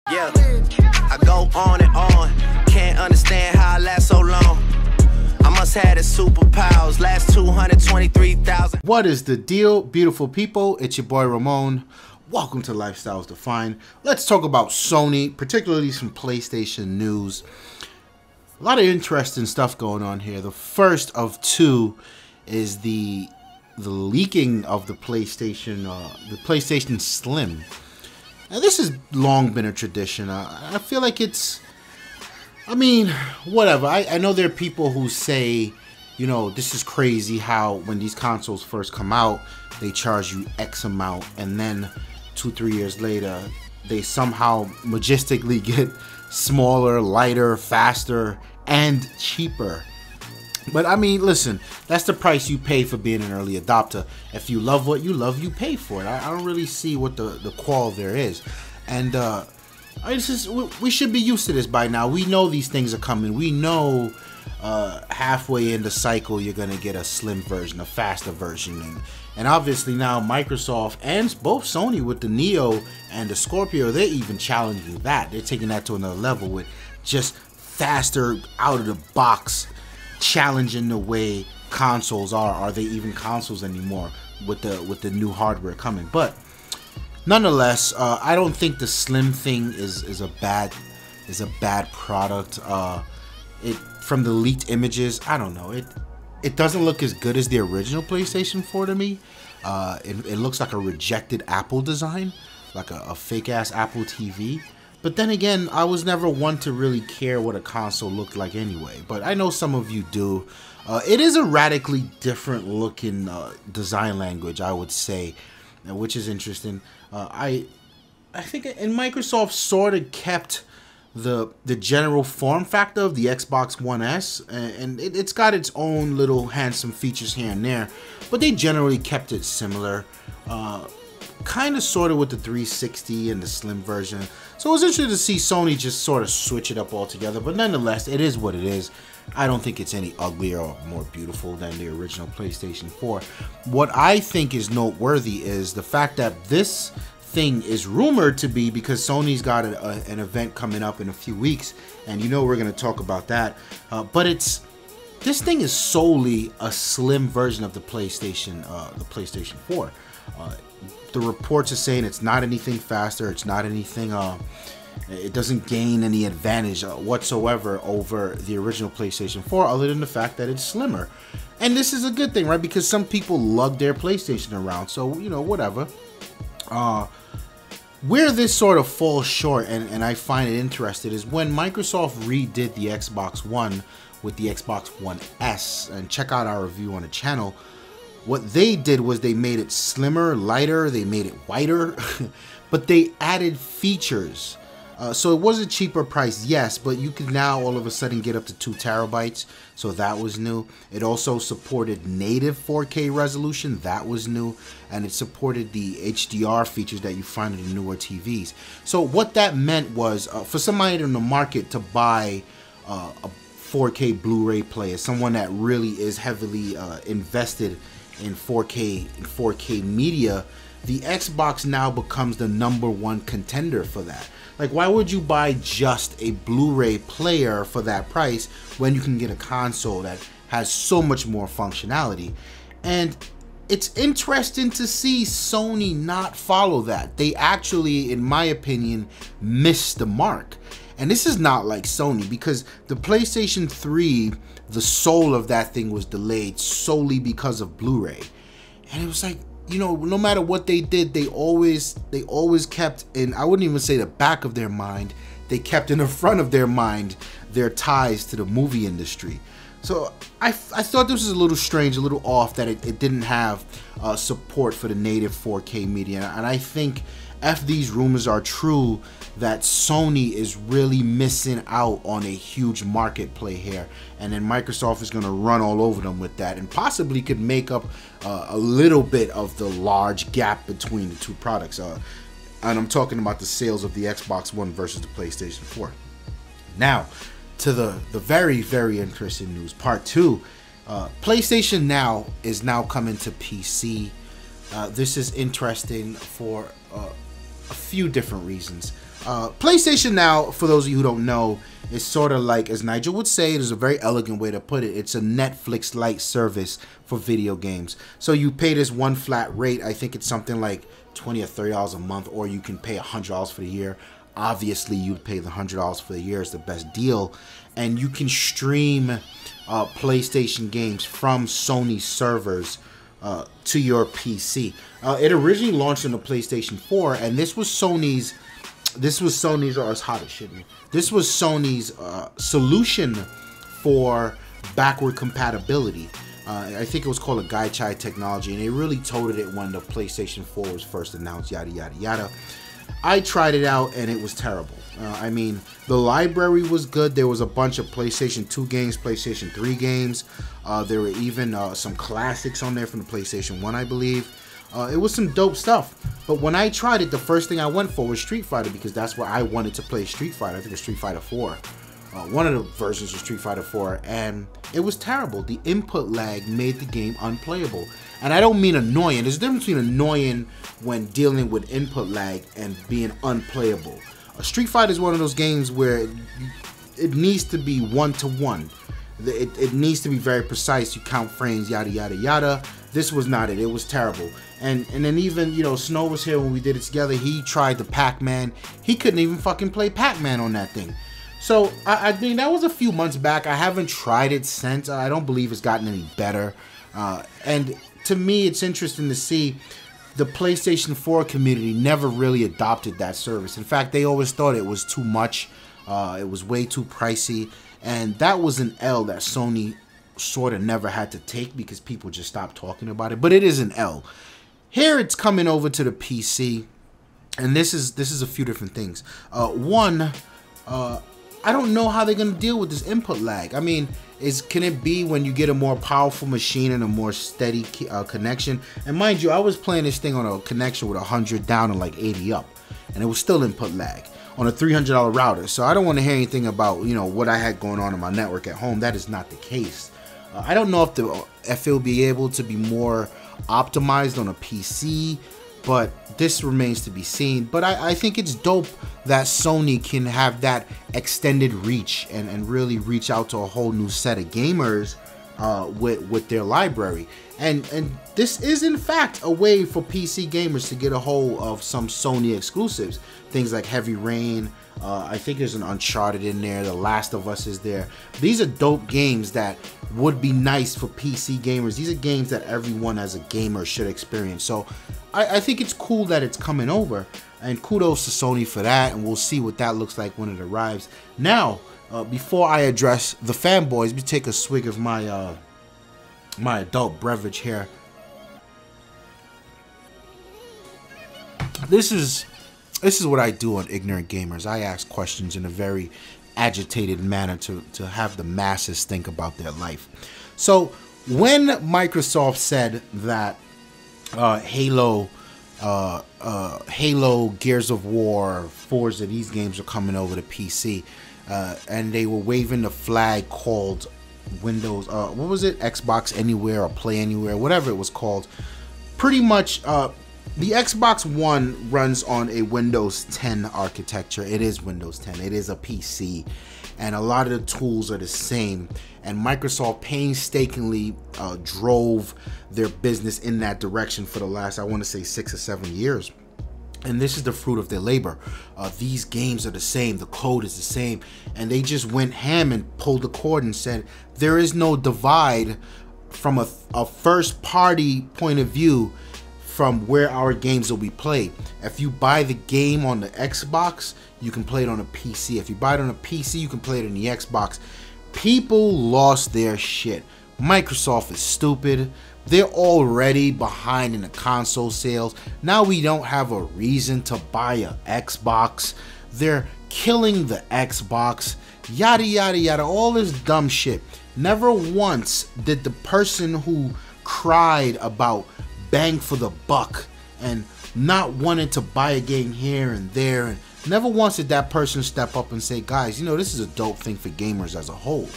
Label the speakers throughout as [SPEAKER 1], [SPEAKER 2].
[SPEAKER 1] Yeah, I go on and on. Can't understand how I last so long. I must have the superpowers. Last 223,000.
[SPEAKER 2] What is the deal, beautiful people? It's your boy Ramon. Welcome to Lifestyles Defined. Let's talk about Sony, particularly some PlayStation news. A lot of interesting stuff going on here. The first of two is the leaking of the PlayStation Slim. Now, this has long been a tradition. I feel like it's, I mean, whatever. I know there are people who say, you know, this is crazy how when these consoles first come out, they charge you X amount, and then 2-3 years later, they somehow majestically get smaller, lighter, faster, and cheaper. But I mean, listen, that's the price you pay for being an early adopter. If you love what you love, you pay for it. I don't really see what the qual there is. And we should be used to this by now. We know these things are coming. We know halfway in the cycle, you're going to get a slim version, a faster version. And obviously now Microsoft and both Sony with the Neo and the Scorpio, they're even challenging that. They're taking that to another level with just faster, out of the box, challenging the way consoles are. Are they even consoles anymore with the new hardware coming? But nonetheless, I don't think the Slim thing is a bad product. From the leaked images, I don't know, it doesn't look as good as the original PlayStation 4 to me. It looks like a rejected Apple design, like a fake ass Apple TV. But then again, I was never one to really care what a console looked like anyway. But I know some of you do. It is a radically different looking design language, I would say, which is interesting. I think Microsoft sort of kept the general form factor of the Xbox One S, and it's got its own little handsome features here and there, but they generally kept it similar. Kind of sort of with the 360 and the Slim version. So it was interesting to see Sony just sort of switch it up altogether, but nonetheless, it is what it is. I don't think it's any uglier or more beautiful than the original PlayStation 4. What I think is noteworthy is the fact that this thing is rumored to be, because Sony's got an event coming up in a few weeks, and you know we're going to talk about that, but this thing is solely a slim version of the PlayStation 4. The reports are saying it's not anything faster, it's not anything, it doesn't gain any advantage whatsoever over the original PlayStation 4 other than the fact that it's slimmer. And this is a good thing, right? Because some people lug their PlayStation around, so, you know, whatever. Where this sort of falls short, and I find it interesting, is when Microsoft redid the Xbox One with the Xbox One S, and check out our review on the channel. What they did was they made it slimmer, lighter, they made it whiter, but they added features. So it was a cheaper price, yes, but you can now all of a sudden get up to 2 terabytes, so that was new. It also supported native 4K resolution, that was new, and it supported the HDR features that you find in the newer TVs. So what that meant was, for somebody in the market to buy a 4K Blu-ray player, someone that really is heavily invested in 4K media, the Xbox now becomes the #1 contender for that. Like, why would you buy just a Blu-ray player for that price when you can get a console that has so much more functionality? And it's interesting to see Sony not follow that. They actually, in my opinion, missed the mark. And this is not like Sony, because the PlayStation 3, the soul of that thing was delayed solely because of Blu-ray. And it was like, you know, no matter what they did, they always kept in, I wouldn't even say the back of their mind, they kept in the front of their mind their ties to the movie industry. So I thought this was a little strange, a little off, that it didn't have support for the native 4K media. And I think if these rumors are true, that Sony is really missing out on a huge market play here, and then Microsoft is going to run all over them with that, and possibly could make up a little bit of the large gap between the two products. And I'm talking about the sales of the Xbox One versus the PlayStation 4. Now, to the very, very interesting news, part 2. PlayStation Now is now coming to PC. This is interesting for a few different reasons. PlayStation Now, for those of you who don't know, is sort of like, as Nigel would say, it is a very elegant way to put it. It's a Netflix-like service for video games. So you pay this one flat rate. I think it's something like $20 or $30 a month, or you can pay $100 for the year. Obviously, you'd pay the $100 for the year. It's the best deal. And you can stream PlayStation games from Sony servers to your PC. It originally launched on the PlayStation 4, and this was Sony's, oh, it's hot as shit, man. This was Sony's solution for backward compatibility. I think it was called a Gaichai technology, and they really toted it when the PlayStation 4 was first announced, yada, yada, yada. I tried it out, and it was terrible. I mean, the library was good. There was a bunch of PlayStation 2 games, PlayStation 3 games. There were even some classics on there from the PlayStation 1, I believe. It was some dope stuff. But when I tried it, the first thing I went for was Street Fighter, because that's where I wanted to play Street Fighter. I think it was Street Fighter 4. One of the versions was Street Fighter 4, and it was terrible. The input lag made the game unplayable. And I don't mean annoying. There's a difference between annoying when dealing with input lag and being unplayable. Street Fighter is one of those games where it needs to be one-to-one. It needs to be very precise. You count frames, yada, yada, yada. This was not it. It was terrible. And then even, you know, Snow was here when we did it together. He tried the Pac-Man. He couldn't even fucking play Pac-Man on that thing. So, I mean, that was a few months back. I haven't tried it since. I don't believe it's gotten any better. And to me, it's interesting to see the PlayStation 4 community never really adopted that service. In fact, they always thought it was too much. It was way too pricey. And that was an L that Sony sort of never had to take because people just stopped talking about it. But it is an L. Here it's coming over to the PC. And this is a few different things. One, I don't know how they're going to deal with this input lag. I mean, can it be when you get a more powerful machine and a more steady connection? And mind you, I was playing this thing on a connection with 100 down and like 80 up, and it was still input lag on a $300 router. So I don't want to hear anything about, you know, what I had going on in my network at home. That is not the case. I don't know if it'll be able to be more optimized on a PC, but this remains to be seen. But I think it's dope that Sony can have that extended reach and really reach out to a whole new set of gamers with their library. And this is in fact a way for PC gamers to get a hold of some Sony exclusives. Things like Heavy Rain, I think there's an Uncharted in there, The Last of Us is there. These are dope games that would be nice for PC gamers. These are games that everyone as a gamer should experience. So I think it's cool that it's coming over, and kudos to Sony for that, and we'll see what that looks like when it arrives. Now, before I address the fanboys, let me take a swig of my my adult beverage here. This is what I do on Ignorant Gamerz. I ask questions in a very agitated manner to have the masses think about their life. So when Microsoft said that Halo, Gears of War, Forza, these games are coming over to PC, and they were waving the flag called Windows, what was it? Xbox Anywhere or Play Anywhere, whatever it was called. Pretty much, the Xbox One runs on a Windows 10 architecture. It is Windows 10. It is a PC. And a lot of the tools are the same. And Microsoft painstakingly drove their business in that direction for the last, I want to say, 6 or 7 years. And this is the fruit of their labor. These games are the same. The code is the same. And they just went ham and pulled the cord and said, there is no divide from a first-party point of view from where our games will be played. If you buy the game on the Xbox, you can play it on a PC. If you buy it on a PC, you can play it on the Xbox. People lost their shit. Microsoft is stupid. They're already behind in the console sales. Now we don't have a reason to buy an Xbox. They're killing the Xbox. Yada, yada, yada. All this dumb shit. Never once did the person who cried about bang for the buck and not wanting to buy a game here and there, and never once did that person step up and say, guys, you know, this is a dope thing for gamers as a whole.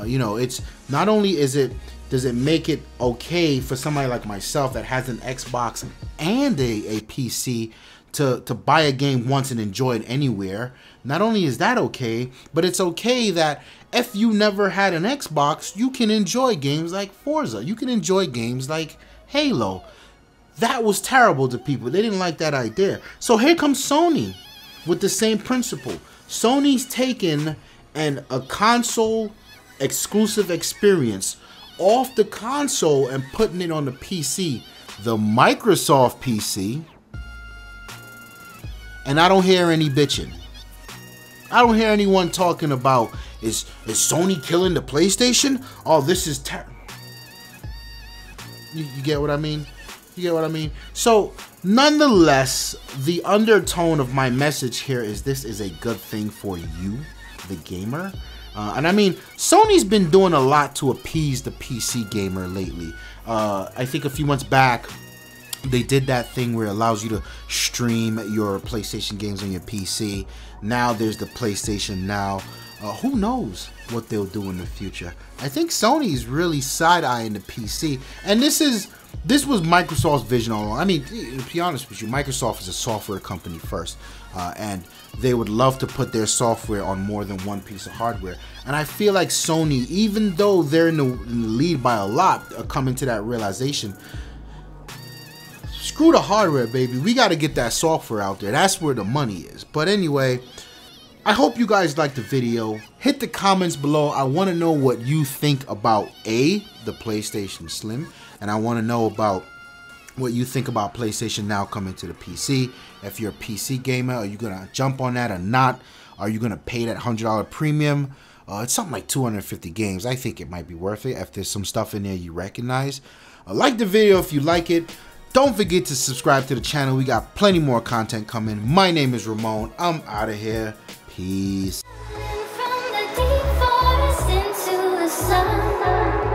[SPEAKER 2] You know, it's not only does it make it okay for somebody like myself that has an Xbox and a PC to buy a game once and enjoy it anywhere. Not only is that okay, but it's okay that if you never had an Xbox, you can enjoy games like Forza. You can enjoy games like Halo. That was terrible to people. They didn't like that idea. So here comes Sony with the same principle. Sony's taken a console exclusive experience off the console and putting it on the PC, the Microsoft PC, and I don't hear any bitching. I don't hear anyone talking about, is Sony killing the PlayStation? Oh, this is terrible. You get what I mean? You get what I mean? So, nonetheless, the undertone of my message here is this is a good thing for you, the gamer. And I mean, Sony's been doing a lot to appease the PC gamer lately. I think a few months back, they did that thing where it allows you to stream your PlayStation games on your PC. Now there's the PlayStation Now. Who knows what they'll do in the future? I think Sony's really side-eyeing the PC. And this was Microsoft's vision all along. I mean, to be honest with you, Microsoft is a software company first. And they would love to put their software on more than one piece of hardware. And I feel like Sony, even though they're in the lead by a lot, are coming to that realization. Screw the hardware, baby. We got to get that software out there. That's where the money is. But anyway, I hope you guys liked the video. Hit the comments below. I want to know what you think about the PlayStation Slim. And I want to know about what you think about PlayStation Now coming to the PC. If you're a PC gamer, are you going to jump on that or not? Are you going to pay that $100 premium? It's something like 250 games. I think it might be worth it if there's some stuff in there you recognize. Like the video if you like it. Don't forget to subscribe to the channel. We got plenty more content coming. My name is Ramon. I'm out of here. Peace.
[SPEAKER 3] From the deep forest into the sun.